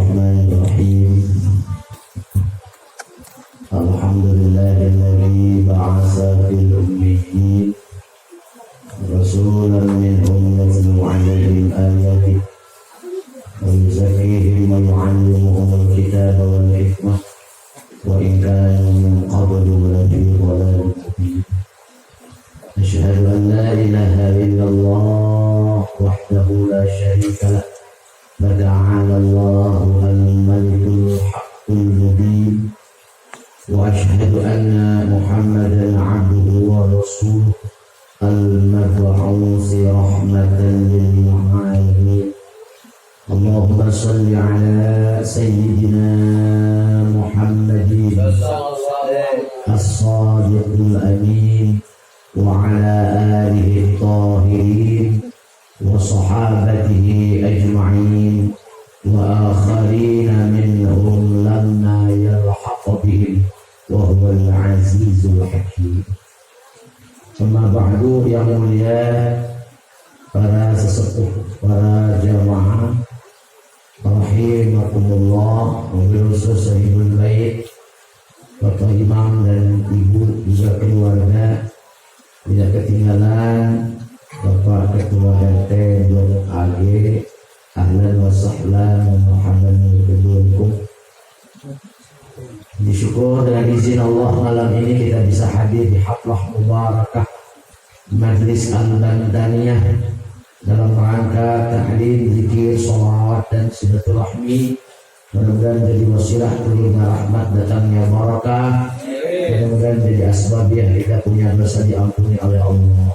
Bismillahirrahmanirrahim. Alhamdulillahilladzi ba'atsa fil ummiyyin rasulan minhum yatlu 'alaihim ayatihi wa yuzakkihim wa yu'allimuhum al-kitaba wal hikmah wa in kanu min qablu lafi dhalalin mubin. Asyhadu an la ilaha illallah wahdahu la syarika lah wa ta'ala Allahu al-malikul haqqul mubin. Wa asyhadu anna Muhammadan 'abduhu wa rasuluhu al-mab'uuts rahmatan lil 'alamin. Allahumma shalli ala sayyidina Muhammadin as-sadiqil amin wa ala alihi at-tahirin wa sahabatihi ajma'in wa akharina minhum lamma yalhaq bihim wa huwa al-azizul hakim. Amma ba'du, yang mulia para sesepuh, para jamaah rahimakumullah, wabil khusus sahibul bait, Bapak Imam dan Ibu juga keluarga, tidak ketinggalan Bapak Ketua RT Blok AG, ahlan wa sahlan wa marhaban bikum. Disyukur dengan izin Allah malam ini kita bisa hadir di haflah mubarakah Majlis Al-Bandaniyah dalam rangka ta'lim, zikir, sholawat dan silaturahmi. Mudah-mudahan jadi wasilah turunnya rahmat, datangnya barakah. Mudah-mudahan jadi asbab yang kita punya dosa diampuni oleh Allah.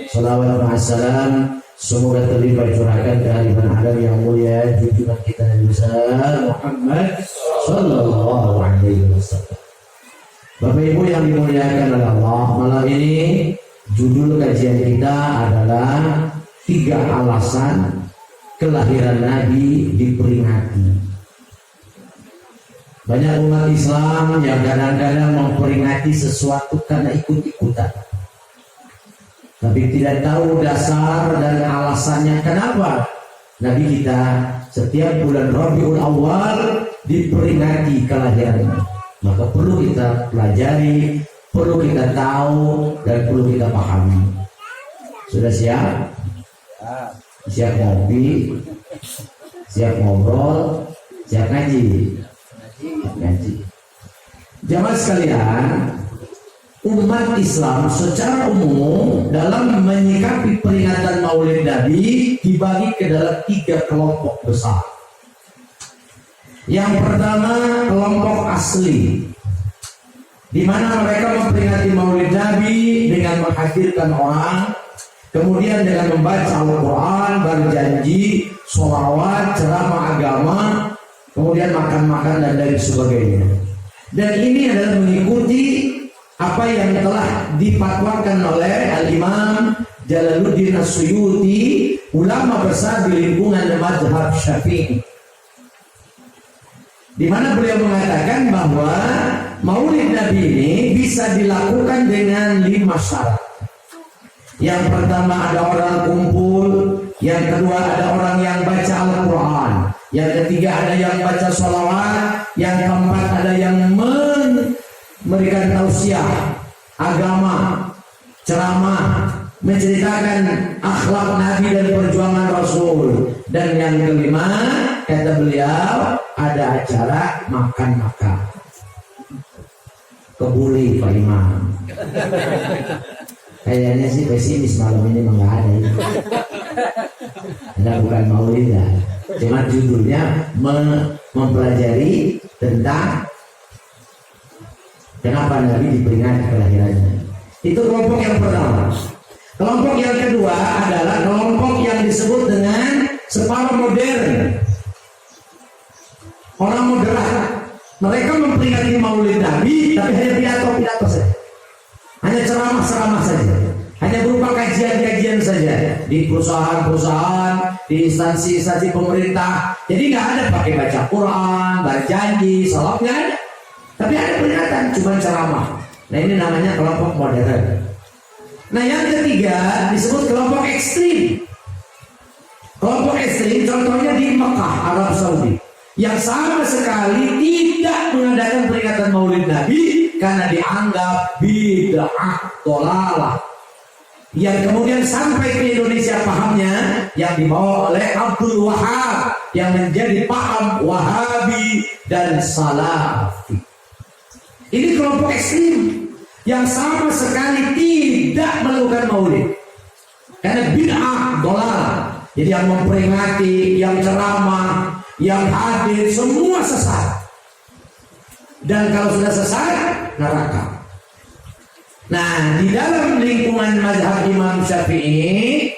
Salawat ma'assalam semoga terlibat curahkan ke haliman alam yang mulia junjungan kita Nabi besar Muhammad sallallahu alaihi wasallam. Bapak Ibu yang dimuliakan oleh Allah, malam ini judul kajian kita adalah 3 alasan kelahiran Nabi diperingati. Banyak umat Islam yang kadang-kadang memperingati sesuatu karena ikut-ikutan, tapi tidak tahu dasar dan alasannya kenapa Nabi kita setiap bulan Rabiul Awal diperingati kelahirannya. Maka perlu kita pelajari, perlu kita tahu, dan perlu kita pahami. Sudah siap? Siap ngopi, siap ngobrol, siap ngaji. Jamaah sekalian, umat Islam secara umum dalam menyikapi peringatan Maulid Nabi dibagi ke dalam 3 kelompok besar. Yang pertama, kelompok asli, di mana mereka memperingati Maulid Nabi dengan menghadirkan orang, kemudian dengan membaca Al-Quran, berjanji, sholawat, ceramah agama, kemudian makan-makan dan lain sebagainya. Dan ini adalah mengikuti apa yang telah dipatwakan oleh Al-Imam Jalaluddin As-Suyuti, ulama besar di lingkungan mazhab Syafi'i, di mana beliau mengatakan bahwa Maulid Nabi ini bisa dilakukan dengan 5 syarat. Yang pertama, ada orang kumpul. Yang kedua, ada orang yang baca Al-Quran. Yang ketiga, ada yang baca sholawat. Yang keempat, ada yang memberikan tausiah agama, ceramah, menceritakan akhlak Nabi dan perjuangan Rasul. Dan yang kelima, kata beliau, ada acara makan-makan. Kebuli Pak Imam. Kayaknya sih pesimis malam ini nggak ada ini. Ada bukan Maulid ya. Cuma judulnya mempelajari tentang kenapa Nabi diperingati kelahirannya. Itu kelompok yang pertama. Kelompok yang kedua adalah kelompok yang disebut dengan separuh modern. Orang moderat. Mereka memperingati Maulid Nabi tapi hanya pidato-pidato saja. Hanya ceramah-ceramah saja, hanya berupa kajian-kajian saja di perusahaan-perusahaan, di instansi-instansi pemerintah. Jadi nggak ada pakai baca Quran, berjanji, salat, nggak ada. Tapi ada peringatan, cuma ceramah. Nah ini namanya kelompok modern. Nah yang ketiga disebut kelompok ekstrim. Kelompok ekstrim contohnya di Mekah, Arab Saudi. yang sama sekali tidak mengadakan peringatan Maulid Nabi karena dianggap bid'ah dhalalah, yang kemudian sampai ke Indonesia pahamnya yang dibawa oleh Abdul Wahab yang menjadi paham Wahabi dan Salafi. Ini kelompok ekstrim yang sama sekali tidak melakukan Maulid karena bid'ah dhalalah. Jadi yang memperingati, yang ceramah, yang hadir semua sesat, dan kalau sudah sesat neraka. Nah, di dalam lingkungan mazhab Imam Syafi'i,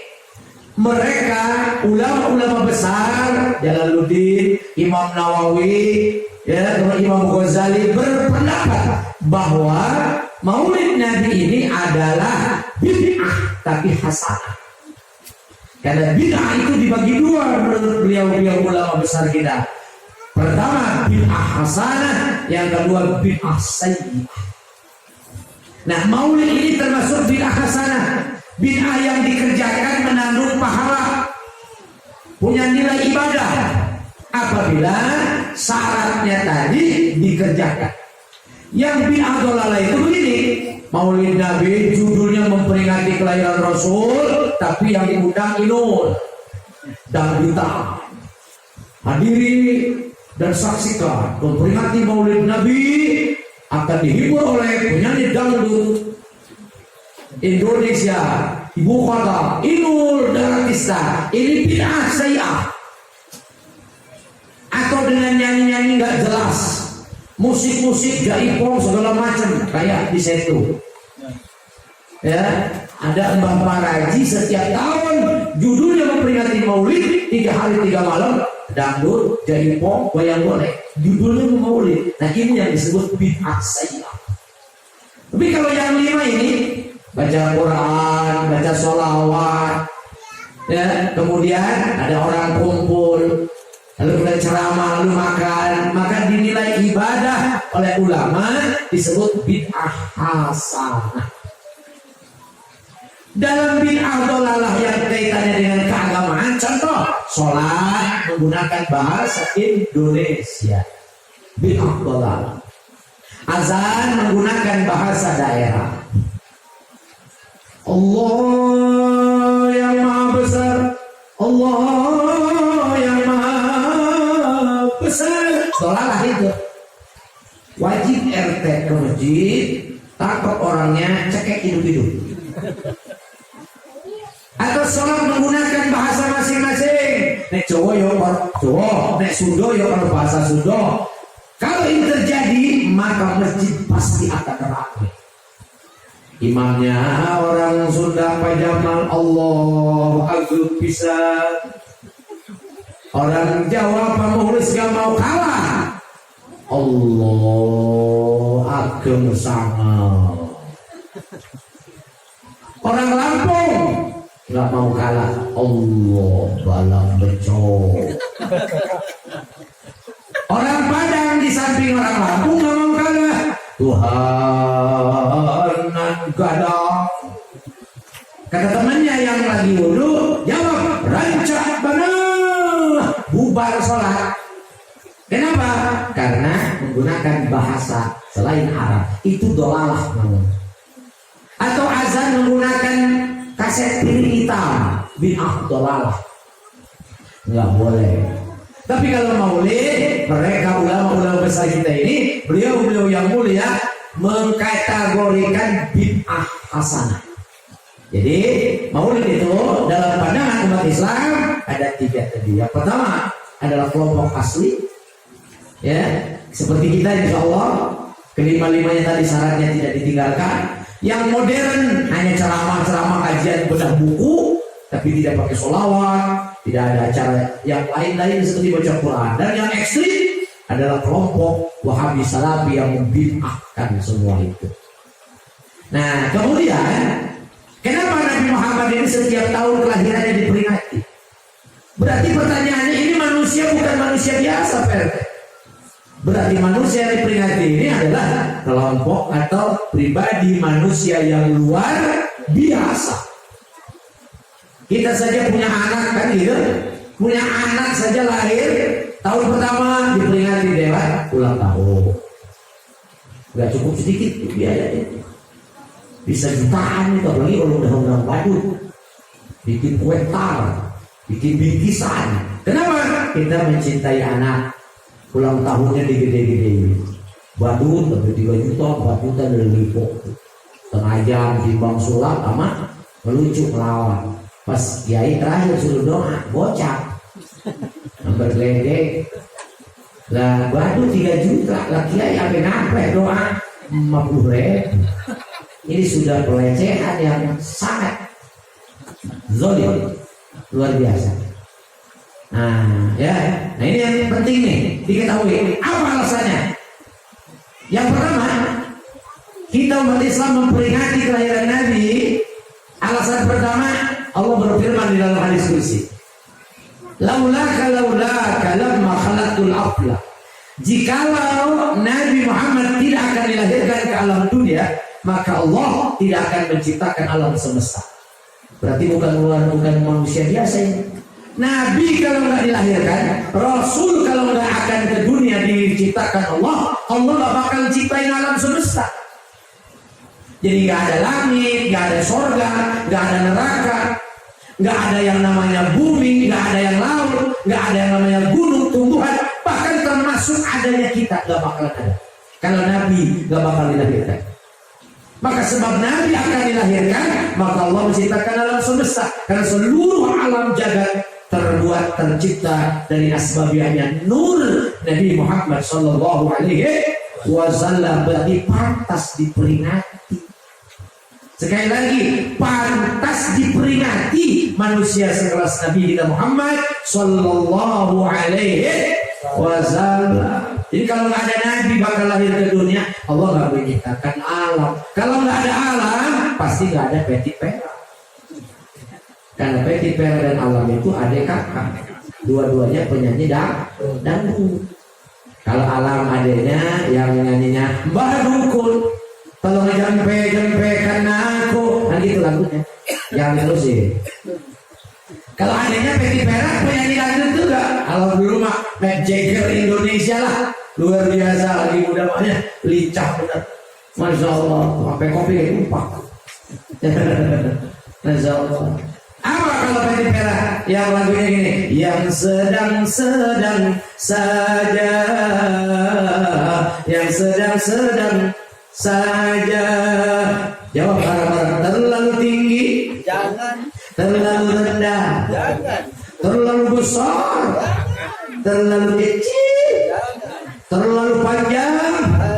mereka ulama-ulama besar Jalaluddin, Imam Nawawi, ya, Imam Ghazali berpendapat bahwa Maulid Nabi ini adalah bid'ah tapi hasanah. Karena bid'ah itu dibagi dua menurut beliau ulama besar kita. Pertama bid'ah hasanah, yang kedua bid'ah sayyi'ah. Nah, Maulid ini termasuk bid'ah hasanah, bid'ah yang dikerjakan menanggung pahala, punya nilai ibadah apabila syaratnya tadi dikerjakan. Yang bid'ah dhalalah itu begini, Maulid Nabi judulnya memperingati kelahiran Rasul, tapi yang diundang inul dan kita hadiri dan saksikan memperingati Maulid Nabi akan dihibur oleh penyanyi dangdut Indonesia, ibu kota Inul Daratista. Ini bid'ah sayyi'ah. Atau dengan nyanyi-nyanyi nggak jelas, musik-musik jaipong segala macam kayak di situ. Ya, ada Mbah Paraji setiap tahun judulnya memperingati Maulid 3 hari 3 malam, dangdut, jaipong, wayang golek, judulnya Maulid. Nah, ini yang disebut bid'ah sayyi'ah. Tapi kalau yang 5 ini baca Quran, baca sholawat, ya, kemudian ada orang kumpul, lalu kita ceramah, lalu makan, maka dinilai ibadah oleh ulama disebut bid'ah hasanah. Dalam bid'ah dhalalah yang kaitannya dengan keagamaan, contoh sholat menggunakan bahasa Indonesia, bid'ah dhalalah. Azan menggunakan bahasa daerah. Allah yang maha besar, Allah yang maha besar. Dhalalah itu. Wajib RT ke masjid, takut orangnya cekek hidup-hidup. Atau sholat menggunakan bahasa masing-masing. Nek Jawa ya Jawa, nek Sunda ya kalau bahasa Sunda. Kalau ini terjadi, maka masjid pasti akan ramai. Imamnya orang Sunda pajaman, Allah Akbar bisa. Orang Jawa pemulis gak mau kalah, Allah Akbar sangat. Orang Lampung nggak mau kalah, Allah balap becok. Orang Padang di samping orang Lampung nggak mau kalah, Tuhan gadang. Kata temannya yang lagi wudhu, jawab rancak benar, bubar sholat. Kenapa? Karena menggunakan bahasa selain Arab, itu dhalalah namanya. Atau azan menggunakan kaset piring hitam, bid'ah dhalalah, nggak boleh. Tapi kalau Maulid, mereka ulama-ulama besar kita ini, beliau yang mulia mengkategorikan bid'ah hasanah. Jadi Maulid itu dalam pandangan umat Islam ada 3 tadi. Yang pertama adalah kelompok asli, ya, seperti kita insya Allah kelima-limanya tadi syaratnya tidak ditinggalkan. Yang modern hanya ceramah-ceramah kajian bedah buku, tapi tidak pakai sholawat, tidak ada acara yang lain-lain seperti baca Quran. Dan yang ekstrim adalah kelompok Wahabi Salafi yang membid'ahkan semua itu. Nah, kemudian kenapa Nabi Muhammad ini setiap tahun kelahirannya diperingati? Berarti pertanyaannya, ini manusia bukan manusia biasa, Pak. Berarti manusia yang diperingati ini adalah kelompok atau pribadi manusia yang luar biasa. Kita saja punya anak kan gitu, punya anak saja lahir Tahun pertama diperingati lewat ulang tahun. Gak cukup sedikit biayanya. Bisa jutaan itu, apalagi kalau udah badut. Bikin kue tar, bikin bingkisan. Kenapa? Kita mencintai anak. Ulang tahunnya digede-gedein. Badut tapi 3 juta, 4 juta dari Lipo. Setengah jam timbang sulap sama melucu melawan. Pas kiai terakhir suruh doa, bocah. Nomor geledek. Lah badut 3 juta, lah kiai apa ngapain doa 50.000. Ini sudah pelecehan yang sangat zolim, luar biasa. Nah ini yang penting nih diketahui. Apa alasannya? Yang pertama, kita umat Islam memperingati kelahiran Nabi. Alasan pertama, Allah berfirman di dalam hadis qudsi, laulaka lamma khalaqtul afla. Jikalau Nabi Muhammad tidak akan dilahirkan ke alam dunia, maka Allah tidak akan menciptakan alam semesta. Berarti bukan manusia biasa ini. Nabi kalau nggak dilahirkan, Rasul kalau nggak akan ke dunia diciptakan Allah nggak bakal ciptain alam semesta. Jadi nggak ada langit, nggak ada sorga, nggak ada neraka, nggak ada yang namanya bumi, nggak ada yang laut, nggak ada yang namanya gunung, tumbuhan, bahkan termasuk adanya kita nggak bakal ada. Kalau Nabi nggak bakal dilahirkan. Maka sebab Nabi akan dilahirkan, maka Allah menciptakan alam semesta. Karena seluruh alam jagat terbuat tercipta dari asbabiahnya nur Nabi Muhammad sallallahu alaihi wasallam. Berarti pantas diperingati. Sekali lagi, pantas diperingati manusia sekelas Nabi kita Muhammad sallallahu alaihi wasallam. Jadi kalau nggak ada Nabi bakal lahir ke dunia, Allah nggak menciptakan alam. Kalau nggak ada alam, pasti nggak ada Peti Pera. Karena Peti Pera dan alam itu adik kakak. Dua-duanya penyanyi dangdut. Kalau alam adiknya yang nyanyinya Mbah Dukun, tolong jempe-jempekan aku, nah gitu lagunya. Yang terus sih. Kalau adanya Peti Pera penyanyi dangdut juga. Kalau dulu mah Mick Jagger Indonesia lah, luar biasa, lagi muda banyak, lincah benar. Masya Allah, sampai kopi kayak lupa. Masya Allah. Apa kalau Peti Pera? Yang lagunya gini, yang sedang-sedang saja, yang sedang-sedang saja. Jawab bareng-bareng. Terlalu tinggi, jangan. Terlalu rendah, jangan. Terlalu besar, jangan. Terlalu kecil, jangan. Terlalu panjang, jangan.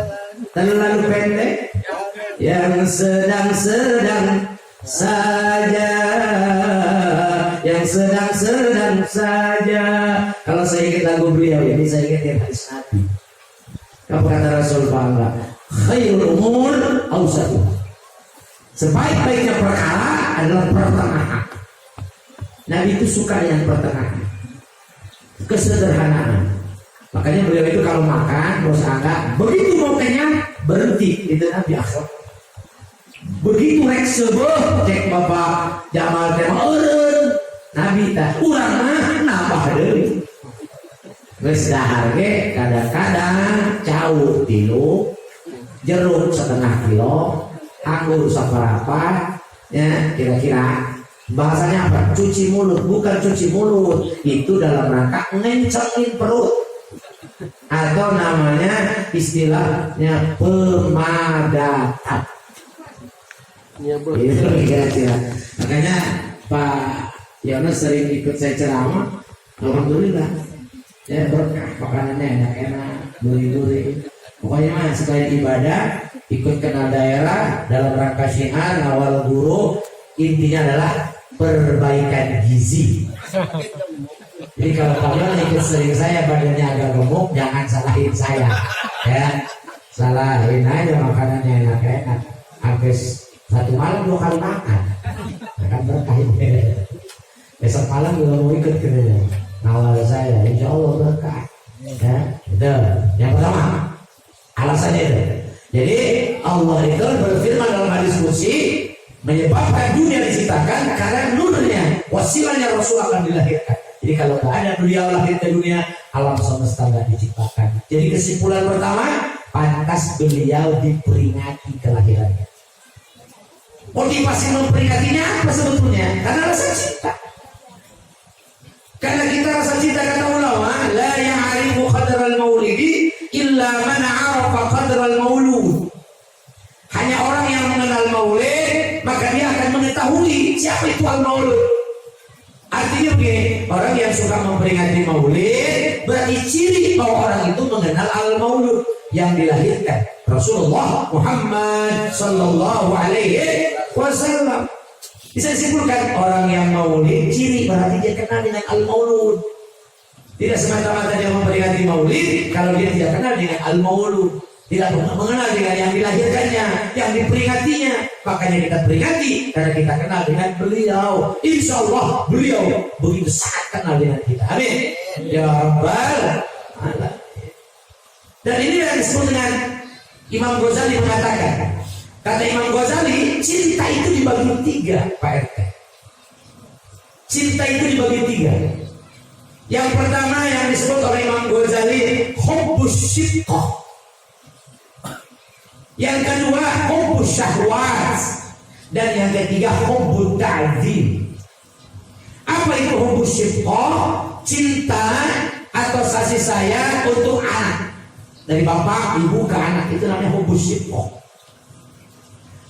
Terlalu pendek, jangan. Yang sedang-sedang saja, yang sedang-sedang saja. Kalau saya ingat lagu beliau ini, saya ingat hadis Nabi. Apa kata Rasul Bangga? Khairul umur awsatuh. Sebaik-baiknya perkara adalah pertengahan. Nabi itu suka yang pertengahan, kesederhanaan. Makanya beliau itu kalau makan, bos angga, begitu mau kenyang berhenti. Itu Nabi akhlak. Begitu rek sebeh, cek Bapak Jamal tema eureun. Nabi tah urang mah nambah deui. Geus dahar ge kadang-kadang cau 3, jeruk 1/2 kilo, anggur seberapa, ya kira-kira. Bahasanya apa? Cuci mulut, bukan cuci mulut. Itu dalam rangka ngencengin perut. Atau namanya istilahnya pemadatan. Ya, itu kira-kira. Makanya Pak Yones sering ikut saya ceramah. Alhamdulillah. Ya berkah, makanannya enak-enak, gurih-gurih. Pokoknya mah sekalian ibadah, ikut kenal daerah dalam rangka syiar awal guru, intinya adalah perbaikan gizi. Jadi kalau kalian ikut sering saya badannya agak gemuk, jangan salahin saya, ya salahin aja makanannya enak-enak. Habis 1 malam 2 kali makan, akan berkah. Besok malam juga mau ikut ke awal saya, insya Allah berkah. Ya, itu yang pertama. Alasannya itu. Jadi Allah itu berfirman dalam hadis qudsi, menyebabkan dunia diciptakan karena nurnya, wasilahnya Rasul akan dilahirkan. Jadi kalau nggak ada beliau lahir ke dunia, alam semesta nggak diciptakan. Jadi kesimpulan pertama, pantas beliau diperingati kelahirannya. Motivasi memperingatinya apa sebetulnya? Karena rasa cinta. Karena kita rasa cinta, kata ulama, la ya'rifu qadral maulidi illa man 'arafa qadral maulud. Hanya orang yang mengenal maulid, maka dia akan mengetahui siapa itu al-maulud. Artinya begini, orang yang suka memperingati maulid berarti ciri bahwa orang itu mengenal al-maulud yang dilahirkan Rasulullah Muhammad sallallahu alaihi wasallam. Bisa disimpulkan orang yang maulid ciri berarti dia kenal dengan al-maulud. Tidak semata-mata dia memperingati maulid kalau dia tidak kenal dengan al-maulud, tidak mengenal dengan yang dilahirkannya, yang diperingatinya. Makanya kita peringati karena kita kenal dengan beliau. Insya Allah beliau begitu sangat kenal dengan kita. Amin ya rabbal alamin. Dan ini yang disebut dengan Imam Ghazali mengatakan, kata Imam Ghazali, cinta itu dibagi tiga, Pak RT. Cinta itu dibagi tiga. Yang pertama yang disebut oleh Imam Ghazali hubbus syidqah. Yang kedua hubbus syahwat. Dan yang ketiga hubbut ta'zim. Apa itu hubbus syidqah? Cinta atau kasih sayang untuk anak, dari bapak ibu ke anak, itu namanya hubbus syidqah.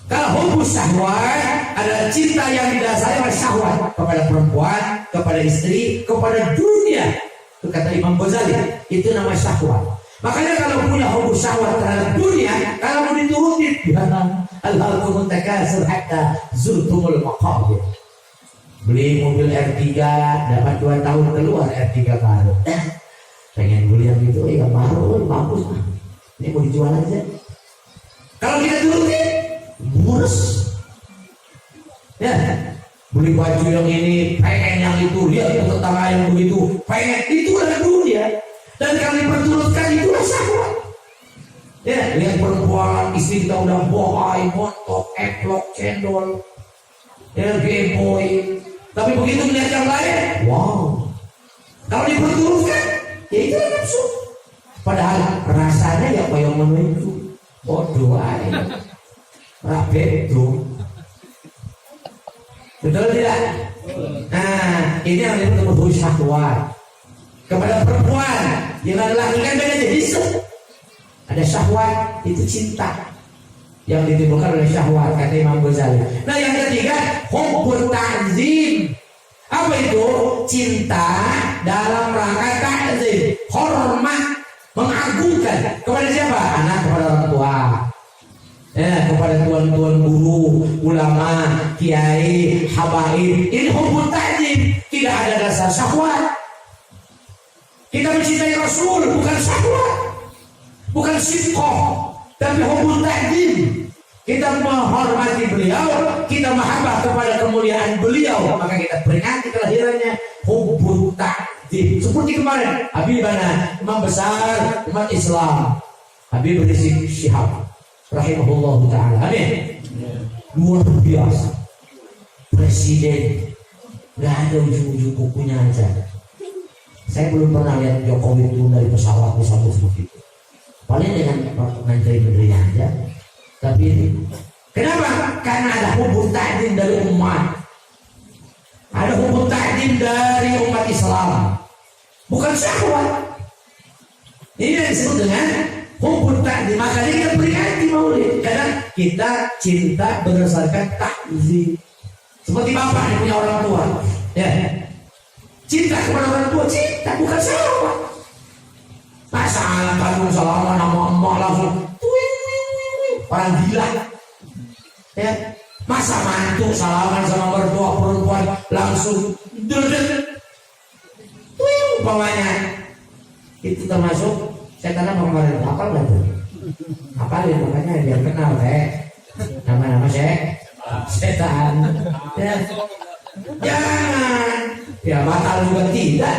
Kalau hubbus syahwat adalah cinta yang didasari oleh syahwat kepada perempuan, kepada istri, kepada dunia. Itu kata Imam Ghazali, itu nama syahwat. Makanya kalau punya hubbus syahwat terhadap dunia, kalau mau diturutin, al-halkumut takasur hatta zurtumul maqabir. Beli mobil R3, dapat 2 tahun keluar R3 baru. Pengen beli yang itu, ya baru, bagus. Ini mau dijual aja. Kalau kita turutin, murus. Ya, beli baju yang ini, pengen yang itu, lihat tetangga yang begitu, pengen, itulah dunia. Dan kalau diperturutkan, itulah syahwat. Ya, lihat perempuan, istri kita udah bohai, montok, eplok, cendol, ya, gameboy. Tapi begitu melihat yang lain, wow. Kalau diperturutkan, ya itu nafsu. Padahal rasanya ya kayak menunggu. Bodoh aja. Rapi itu. Betul tidak? Nah, ini yang disebut syahwat. Kepada perempuan yang adalah ikan beda jenis. Ada syahwat, itu cinta yang ditimbulkan oleh syahwat, kata Imam Ghazali. Nah, yang ketiga hubbut ta'zim. Apa itu? Cinta dalam rangka ta'zim, hormat, mengagungkan kepada siapa? Anak kepada orang tua, ya, kepada tuan-tuan guru, ulama, kiai, habaib. Ini hubbut ta'zim, tidak ada dasar syahwat. Kita mencintai Rasul bukan syahwat, bukan sidqah, tapi hubbut ta'zim. Kita menghormati beliau, kita mahabbah kepada kemuliaan beliau, maka kita peringati kelahirannya, hubbut ta'zim. Seperti kemarin Habib mana, imam besar umat Islam, Habib Rizik Syihab rahimahullah ta'ala. Amin. Luar biasa. Presiden gak ada ujung-ujung kukunya aja. Saya belum pernah lihat Jokowi turun dari pesawat seperti itu. Paling dengan menteri-menterinya aja. Tapi kenapa? Karena ada hubbut ta'zim dari umat. Ada hubbut ta'zim dari umat Islam. Bukan syahwat. Ini yang disebut dengan hubbut ta'zim. Makanya kita peringati maulid. Karena kita cinta berdasarkan ta'zim. Seperti bapak yang punya orang tua. Ya. Cinta kepada orang tua, cinta bukan syahwat. Masa anak kandung salaman sama emak langsung orang gila. Ya. Masa mantu salaman sama mertua perempuan langsung duduk. Umpamanya itu termasuk setan apa kemarin? Apal nggak tuh? Apalin makanya biar kenal nama-nama setan. Ya. Jangan. Ya batal juga tidak.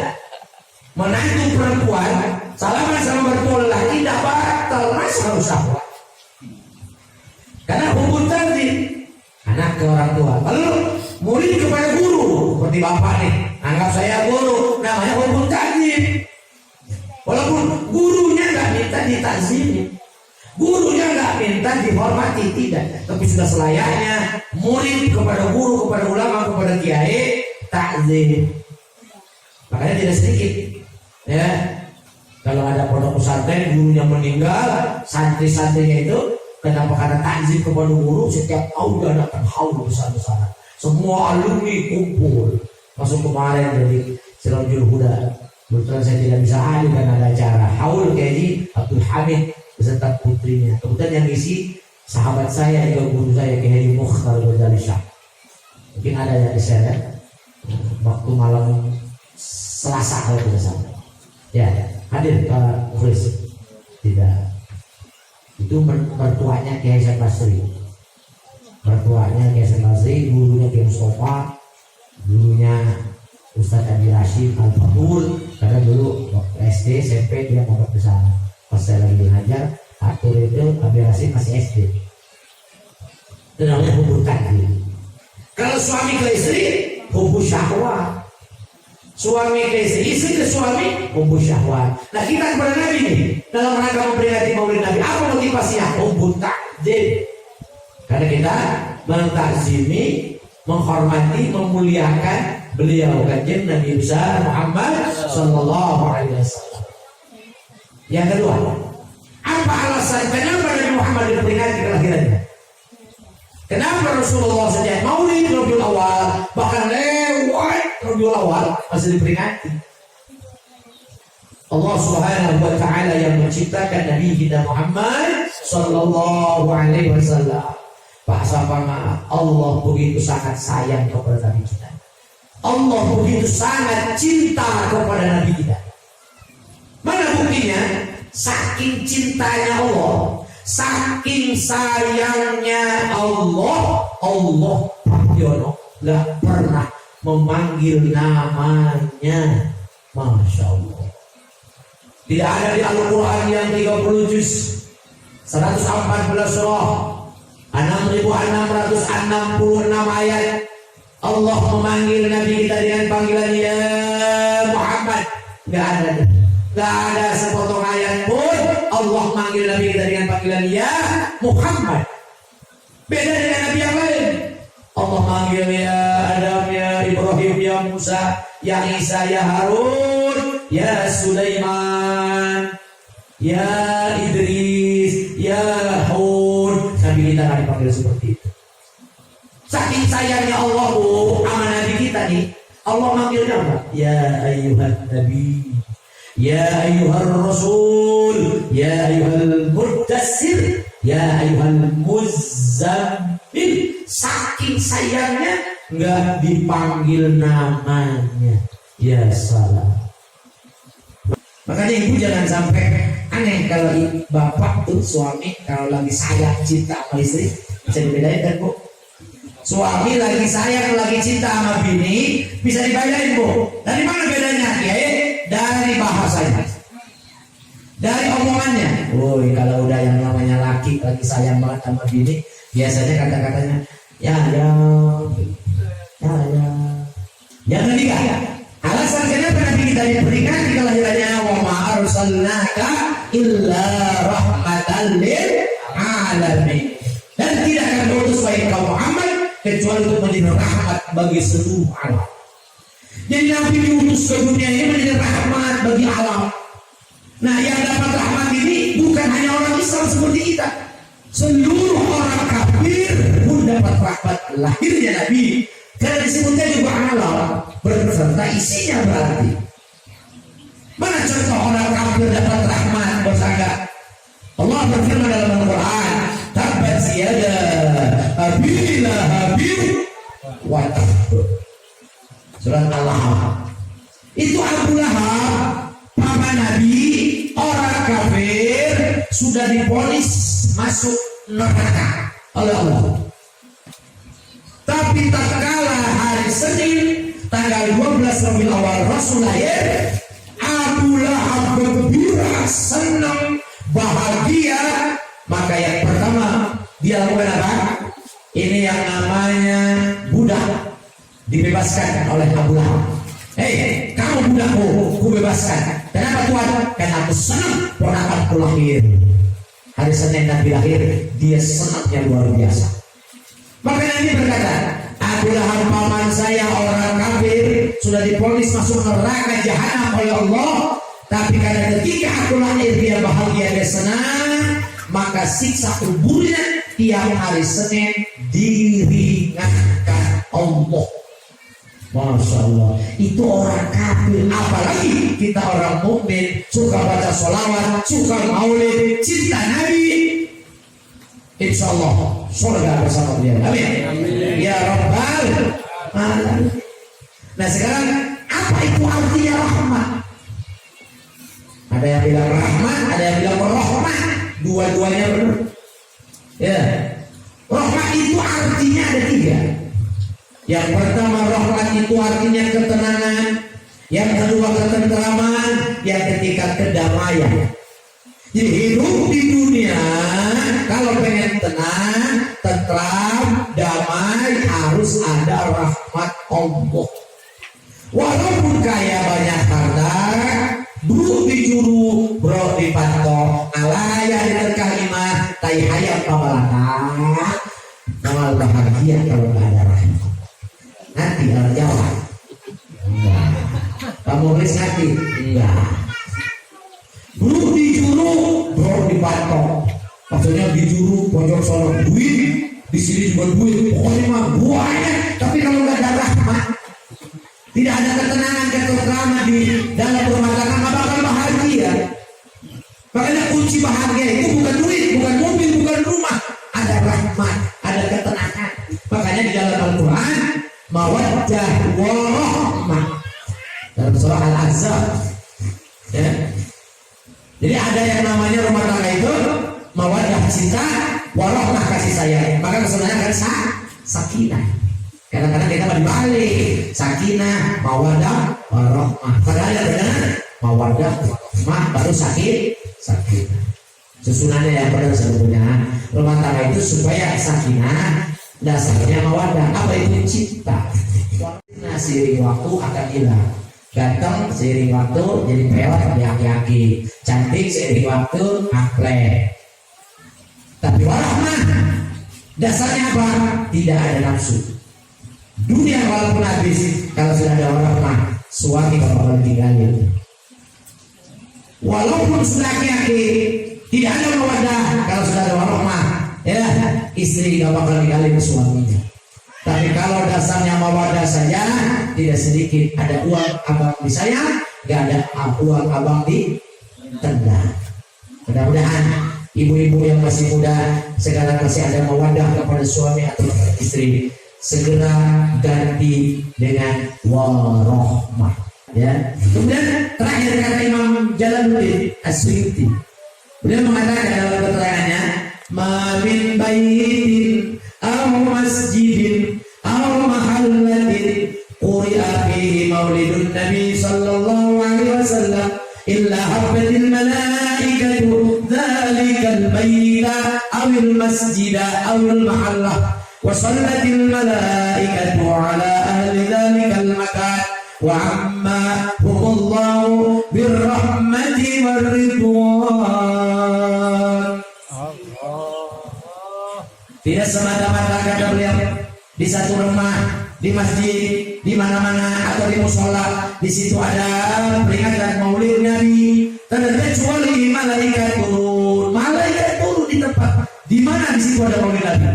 Menantu perempuan salaman sama mertua lelaki tidak batal, masa harus syahwat. Karena hubbut ta'zim, anak ke orang tua, lalu murid kepada guru, seperti seperti bapak nih, anggap saya guru, namanya hubul takzim. Walaupun gurunya nggak minta ditakzimi, gurunya nggak minta dihormati, tidak, tapi sudah selayaknya murid kepada guru, kepada ulama, kepada kiai takzim. Makanya tidak sedikit ya, kalau ada pondok pesantren gurunya meninggal, santri-santrinya itu kenapa? Karena takzim kepada guru, setiap tahun dia datang haul besar-besaran, semua alumni kumpul. Masuk kemarin dari Sirajul Huda, kebetulan saya tidak bisa hadir karena ada acara haul Kiai Abdul Hamid beserta putrinya. Kebetulan yang isi sahabat saya, juga guru saya Kiai Mukhtar Ghazali Shah. Mungkin ada yang di sana waktu malam Selasa kalau tidak salah. Ya, hadir Pak Mukhlis. Tidak. Itu mertuanya Kiai Hasan Basri. Mertuanya Kiai Hasan Basri, gurunya Kiai Mustafa, gurunya Ustaz Adi Rashid Al-Fatul. Karena dulu SD, SMP dia mau ke sana. Pas saya lagi ngajar, atur itu Adi Rashid masih SD. Itu namanya hubur takzim. Kalau suami ke istri, hubur syahwat. Suami ke istri ke suami, hubur syahwat. Nah kita kepada Nabi nih, dalam rangka memperingati Maulid Nabi, apa motivasinya? Hubur takzim. Karena kita mentakzimi, menghormati, memuliakan beliau kanjeng Nabi besar Muhammad sallallahu alaihi wasallam. Yang kedua, apa alasan kenapa Nabi Muhammad diperingati kelahirannya? Kenapa Rasulullah sejak Maulid Rabiul Awal, bahkan lewat Rabiul Awal masih diperingati? Allah Subhanahu wa taala yang menciptakan Nabi kita Muhammad sallallahu alaihi wasallam. Bahasa maaf, Allah begitu sangat sayang kepada Nabi kita. Allah begitu sangat cinta kepada Nabi kita. Mana buktinya? Saking cintanya Allah, saking sayangnya Allah, Allah nggak pernah memanggil namanya. Masya Allah. Tidak ada di Al-Quran yang 30 juz, 114 surah, 6.666 ayat, Allah memanggil Nabi kita dengan panggilan ya Muhammad. Gak ada sepotong ayat pun Allah memanggil Nabi kita dengan panggilan ya Muhammad. Beda dengan Nabi yang lain. Allah manggil ya Adam, ya Ibrahim, ya Musa, ya Isa, ya Harun, ya Sulaiman, ya Idris, ya Hud. Nabi kita akan dipanggil seperti itu. Saking sayangnya Allah sama Nabi kita nih, Allah manggilnya apa? Ya ayyuhan Nabi, ya ayyuhan Rasul, ya ayyuhal Muddassir, ya ayyuhal Muzammil. Saking sayangnya nggak dipanggil namanya. Ya salah. Makanya ibu jangan sampai aneh kalau bapak tuh suami kalau lagi sayang cinta sama istri, bisa dibedain kan bu? Suami lagi sayang, lagi cinta sama bini, bisa dibedain bu. Dari mana bedanya? Ya, dari bahasanya, dari omongannya. Woi, kalau udah yang namanya laki lagi sayang banget sama bini, biasanya kata-katanya jangan nikah. Alasan kenapa Nabi kita diperingati kelahirannya, wa ma arsalnaka illa rahmatan lil alamin. Dan tidak akan diutus bagi kaum Muhammad kecuali untuk menjadi rahmat bagi seluruh alam. Jadi Nabi diutus ke dunia ini menjadi rahmat bagi alam. Nah, yang dapat rahmat ini bukan hanya orang Islam seperti kita. Seluruh orang kafir pun dapat rahmat lahirnya Nabi. Karena disebutnya juga alam berserta isinya berarti. Mana contoh orang kafir dapat rahmat bersangka? Allah berfirman dalam Al-Quran, tabbat yada abi lahabin wa tab. Surat Al-Lahab. Itu Abu Lahab, paman Nabi, orang kafir, sudah divonis masuk neraka oleh Allah. Tapi tak kalah hari Senin tanggal 12 Rabiul Awal Rasul lahir, Abu Lahab bergembira, senang, bahagia. Maka yang pertama dia lakukan apa? Ini yang namanya budak, dibebaskan. dibebaskan oleh Abu Lahab. Hei, kamu budakku, ku bebaskan. Kenapa Tuhan? Karena aku senang ponakanku lahir. Hari Senin Nabi lahir, dia senangnya luar biasa. Maka Nabi berkata, Abu Lahab paman saya orang kafir, sudah divonis masuk neraka jahanam oleh Allah. Tapi karena ketika aku lahir dia bahagia dan senang, maka siksa kuburnya tiap hari Senin diringankan Allah. Masya Allah, itu orang kafir. Apalagi kita orang mukmin, suka baca sholawat, suka maulid, cinta Nabi. Insya Allah surga bersama dia. Amin. Ya Rabbal Alamin. Nah sekarang apa itu artinya rahmat? Ada yang bilang rahmat, ada yang bilang rahmat. Dua-duanya benar. Ya, rahmat itu artinya ada tiga. Yang pertama rahmat itu artinya ketenangan, yang kedua ketentraman, yang ketiga kedamaian. Jadi hidup di dunia kalau pengen tenang, tentram, damai harus ada rahmat Allah. Walaupun kaya banyak harta, bro dijuru, bro dipatok, alaya di terkalimah, tai hayam pabalaka, malah bahagia kalau nggak ada rahmat. Nanti orang Jawa enggak, kamu nulis nanti enggak. Bro dijuru, bro dipatok, maksudnya dijuru pojok sono duit, di sini juga duit, pokoknya mah buahnya. Tapi kalau nggak ada rahmat, tidak ada ketenangan, ketentraman di dalam rumah tangga, nggak bakal bahagia. Makanya kunci bahagia itu bukan duit, bukan mobil, bukan rumah, ada rahmat, ada ketenangan. Makanya di dalam Al-Quran mawaddah warahmah dalam surah Al-Ahzab, ya. Jadi ada yang namanya rumah tangga itu mawaddah cinta, warahmah kasih sayang. Maka kesebenarnya kan sakinah. Kadang-kadang kita dibalik sakinah, mawaddah, warahmah. Padahal yang benar mawaddah, warahmah baru sakinah. Susunannya yang benar sebetulnya rumah tangga itu supaya sakinah, dasarnya mawaddah. Apa itu cinta? Nah, seiring waktu akan hilang. Ganteng seiring waktu jadi peot, yaki-yaki. Cantik seiring waktu aklek. Tapi warahmah dasarnya apa? Tidak ada nafsu. Dunia walaupun habis, kalau sudah ada warahmah, suami gak bakal tinggalin. Walaupun sudah laki-laki, tidak ada mawaddah, kalau sudah ada warahmah, ya istri gak bakal tinggalin suaminya. Tapi kalau dasarnya mawaddah saja, tidak sedikit ada uang abang disayang, gak ada uang abang ditendang. Mudah-mudahan ibu-ibu yang masih muda sekarang masih ada mawaddah kepada suami atau istri, segera ganti dengan warahmah, ya. Kemudian terakhir kata Imam Jalaluddin As-Suyuti, beliau mengatakan dalam keterangannya, ma min baitin aw masjidin aw mahallatin quri'a fihi maulidun nabi sallallahu alaihi wasallam illa habbatil malaikatu dzalikal baita awil masjida awil mahallah wa sallatil malaikatu ala ahli dzalikal makan wa amma humullahu birrahmati warridwan. Tidak semata-mata kata beliau di satu rumah, di masjid, di mana-mana atau di musola, di situ ada peringatan Maulid Nabi. Terkecuali malaikat turun di tempat di mana di situ ada Maulid Nabi.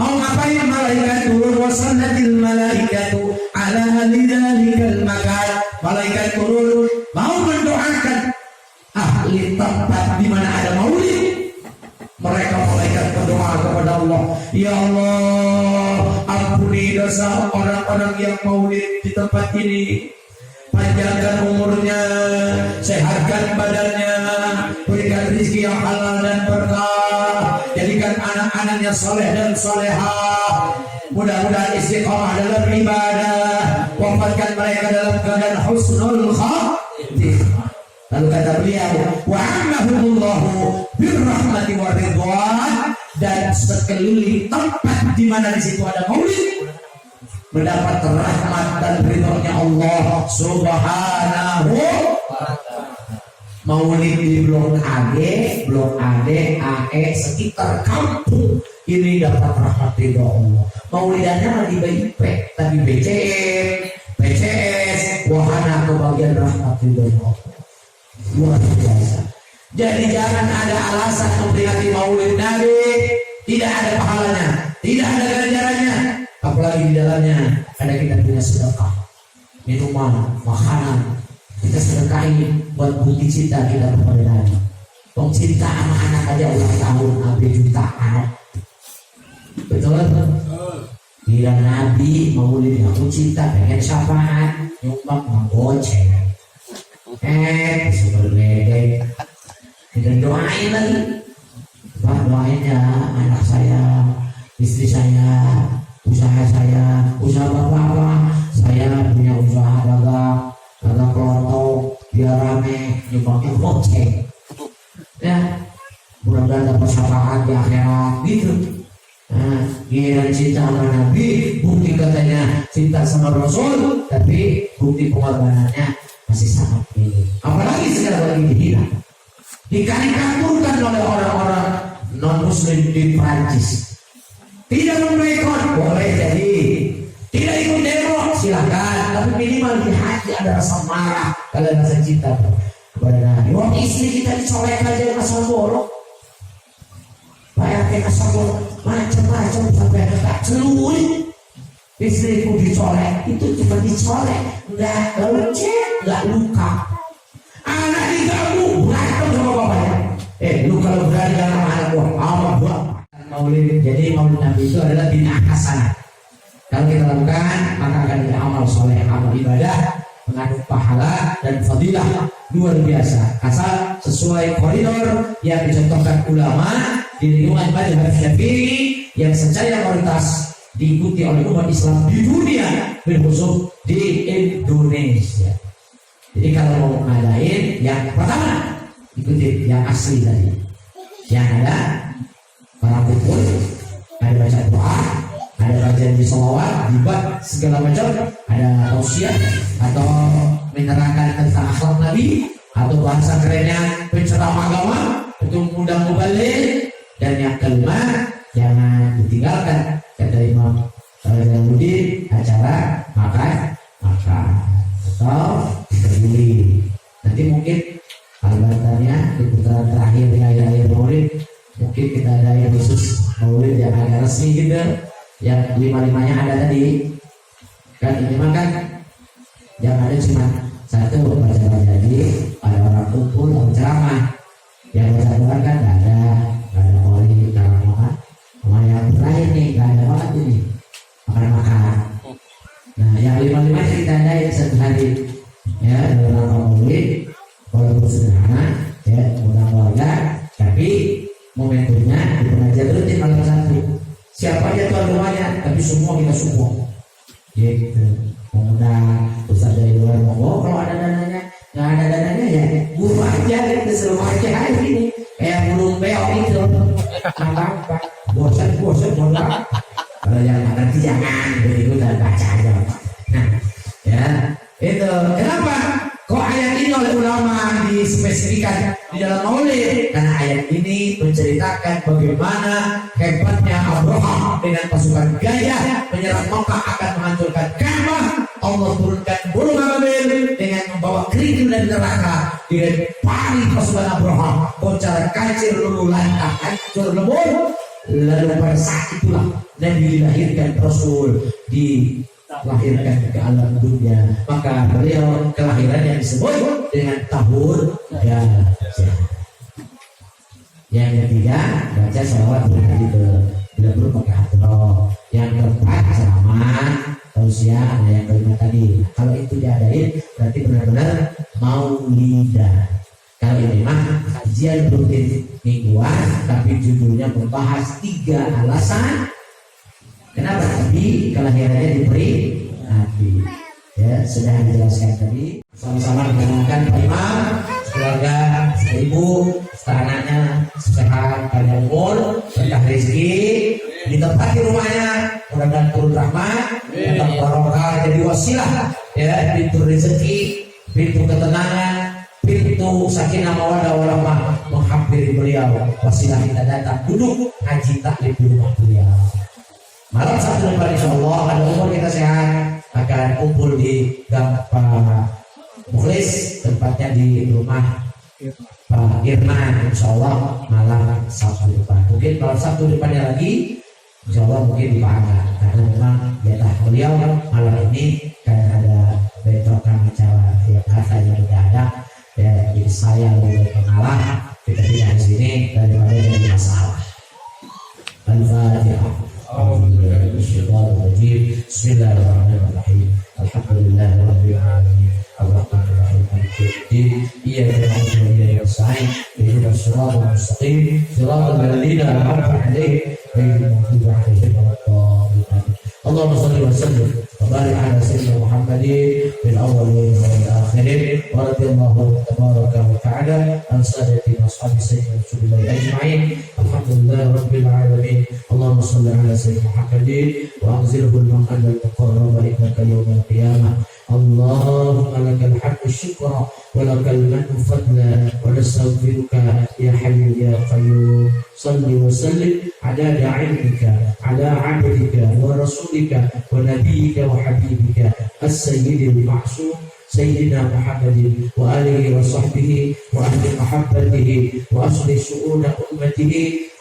Mau ngapain malaikat turun? Wasallatil malaikatu ala ahli dzalikal makan. Malaikat turun mau mendoakan ahli tempat di mana ada Maulid. Mereka malaikat berdoa kepada Allah, ya Allah, ampuni dosa orang-orang yang maulid di tempat ini, panjangkan umurnya, sehatkan badannya, berikan rezeki yang halal dan berkah, jadikan anak-anaknya soleh dan solehah, mudah-mudahan istiqomah dalam ibadah, wafatkan mereka dalam keadaan husnul khatimah. Lalu kata beliau, wa annahumullahu birrahmati waridwan, dan sekeliling tempat di mana di situ ada maulid, mendapat rahmat dan ridhonya Allah Subhanahu wa ta'ala. Maulid di Blok AG, Blok AD, AE sekitar kampung ini dapat rahmat ridho Allah. Maulidannya di BIP, tapi BCM, PCS, wahana kebagian rahmat ridho Allah. Luar biasa. Jadi jangan ada alasan memperingati Maulid Nabi tidak ada pahalanya, tidak ada ganjarannya, apalagi di dalamnya ada kita punya sedekah, minuman, makanan. Kita sedekahi buat bukti cinta kita kepada Nabi. Wong cinta sama anak aja ulang tahun sampai jutaan. Betul? Bila Nabi Maulid aku cinta pengen syafaat, nyumbang menggoceng. Sudah bedek. Kita doain lagi. Pak doain ya anak saya, istri saya, usaha saya, usaha bapak, saya punya usaha dagang. Dalam kelontong biar rame nyumbangnya goceng ya, mudah-mudahan dapat syafaat di akhirat gitu. Nah, giliran cinta sama Nabi, bukti katanya cinta sama Rasul, tapi bukti pengorbanannya masih sangat minim. Apalagi sekarang lagi dihina, dikarikaturkan oleh orang-orang non muslim di Prancis. Tidak memboikot boleh jadi, tidak ikut demo silakan, tapi minimal di hati ada rasa marah, kalau rasa cinta kepada Nabi. Wong istri kita dicolek aja asal borok, bayar asal borok, macam-macam sampai tak celui. Istriku dicolek, itu cuma dicolek, nggak lecet, nggak luka. Anak diganggu, berantem sama bapaknya. Lu kalau berani dengan anak gua, apa gua? Maulid, jadi Maulid Nabi itu adalah bid'ah hasanah. Kalau kita lakukan, maka akan ada amal soleh, amal ibadah, mengandung pahala dan fadilah luar biasa. Asal sesuai koridor yang dicontohkan ulama di lingkungan mazhab Syafi'i yang secara mayoritas diikuti oleh umat Islam di dunia, terkhusus di Indonesia. Jadi kalau mau ngadain, yang pertama ikuti yang asli tadi, yang ada para kumpul, ada baca doa, ada kajian di sholawat, dibat segala macam, ada tausiah atau menerangkan tentang akhlak Nabi atau bahasa kerennya penceramah agama untuk mengundang mubalik. Dan yang kelima, jangan ditinggalkan kata Imam Jalaluddin acara makan atau diperduli. Nanti mungkin albatannya di putaran terakhir di akhir Maulid mungkin kita ada yang khusus Maulid yang agak resmi gitu, yang 5-5-nya ada tadi kan. Ini mah kan yang ada cuma satu baca jadi ada orang kumpul atau ceramah, yang baca kan nggak ada Maulid ceramah sama yang terakhir nih nggak ada banget ini makan. Nah yang 5-5 kita ada satu hari ya dalam Maulid walaupun sederhana ya undang keluarga, tapi momentumnya di pengajian rutin malam satu. Siapa aja tuan rumahnya, tapi semua kita support. Gitu. Mengundang besar dari luar monggo, kalau ada dananya, nggak ada dananya ya guru aja gitu, seluruh aja hari ini kayak burung beok itu. Apa? Bosan. Kalau yang nanti jangan berikutan baca aja. Nah, ya itu kenapa? Kok ayat ini oleh ulama dispesifikan di dalam Maulid? Karena ayat ini menceritakan bagaimana hebatnya Abraham dengan pasukan gajah menyerang Makkah akan menghancurkan Ka'bah. Allah turunkan burung ababil dengan membawa kerikil dan neraka, dilempari pasukan Abraham, bocor kacir lulu lantah hancur lebur. Lalu pada saat itulah Nabi dilahirkan, Rasul dilahirkan ke alam dunia, maka beliau kelahirannya disebut dengan tahun gajah. Yang ketiga baca sholawat berhari bila perlu pakai hadroh. Yang keempat ceramah tausiah. Nah yang kelima tadi kalau itu diadain berarti benar-benar maulidah. Kalau ini mah kajian rutin mingguan, tapi judulnya membahas 3 alasan kenapa Nabi kelahirannya diberi Nabi. Ya sudah dijelaskan tadi. Sama-sama mendengarkan Pak Imam. keluarga, ibu, anaknya sehat, panjang umur, berkah rezeki, ditempati rumahnya, mudah-mudahan turun rahmat, datang barokah, jadi wasilah, ya, pintu rezeki, pintu ketenangan, pintu sakinah mawaddah warahmah menghampiri beliau. Wasilah kita datang duduk haji taklim di rumah beliau. Malam Sabtu depan insyaallah ada umur kita sehat akan kumpul di Gang Pak Mukhlis, tempatnya di rumah Pak Irman, insyaallah malam Sabtu depan. Mungkin malam Sabtu depannya lagi insyaallah mungkin di Pak Angga, karena memang jatah beliau malam ini kayak ada bentrokan acara yang katanya tidak ada, ya, jadi saya lebih pengalah, kita tidak di sini daripada jadi masalah. Al-Fatihah. Bismillahirrahmanirrahim. Alhamdulillahirabbil alamin. Arrahmanir rahim. Maliki yaumiddin. Iyyaka na'budu wa iyyaka nasta'in. Ihdinas siratal mustaqim. Siratal ladzina an'amta 'alaihim ghairil maghdubi 'alaihim waladdallin. Allahumma shalli wa sallim wa barik 'ala sayyidina Muhammadin fil awwalin wal akhirin wa radiyallahu tabaraka wa ta'ala an saadatina ashabi sayyidina Rasulillah ajma'in. Alhamdulillah rabbil alamin. Allahumma shalli 'ala sayyidina Muhammadin wa anzilhu al-maq'ad al-muqarrab innaka yawmal qiyamah. Allahumma lakal hamdu syukra wa lakal mannu fadla wa nastaghfiruka ya hayyu ya qayyum. Salli wa sallim ala ilmika ala 'abdika wa rasulika wa nabiyyika wa habibika as-sayyidil ma'sum سيدنا محمد وآله وصحبه وأهل محبته وأصل شؤون أمته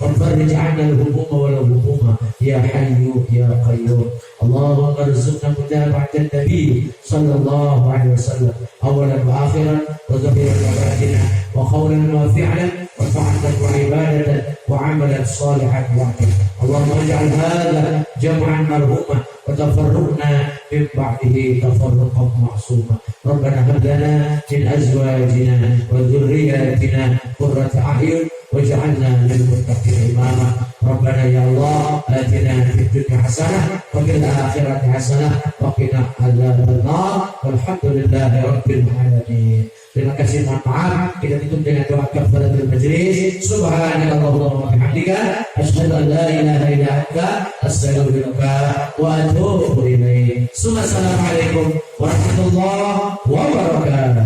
وفرج عنا الهموم والغموم يا حي يا قيوم. اللهم ارزقنا متابعة النبي صلى الله عليه وسلم أولا وآخرا وظاهرا وباطنا وقولا وفعلا وطاعة وعبادة وعملا صالحا وعدا. اللهم اجعل هذا جمعا مرحوما وتفرقنا من بعده تفرقا معصوما. ربنا هب لنا من ازواجنا وذرياتنا قرة اعين واجعلنا للمتقين اماما. ربنا يا الله اتنا في الدنيا حسنه وفي الاخره حسنه وقنا عذاب النار والحمد لله رب العالمين. Terima kasih, mohon maaf. Kita tutup dengan doa kafaratul majlis. Subhanallahumma wa bihamdika asyhadu an la ilaha illa anta astaghfiruka wa atubu ilaik. Assalamualaikum warahmatullahi wabarakatuh.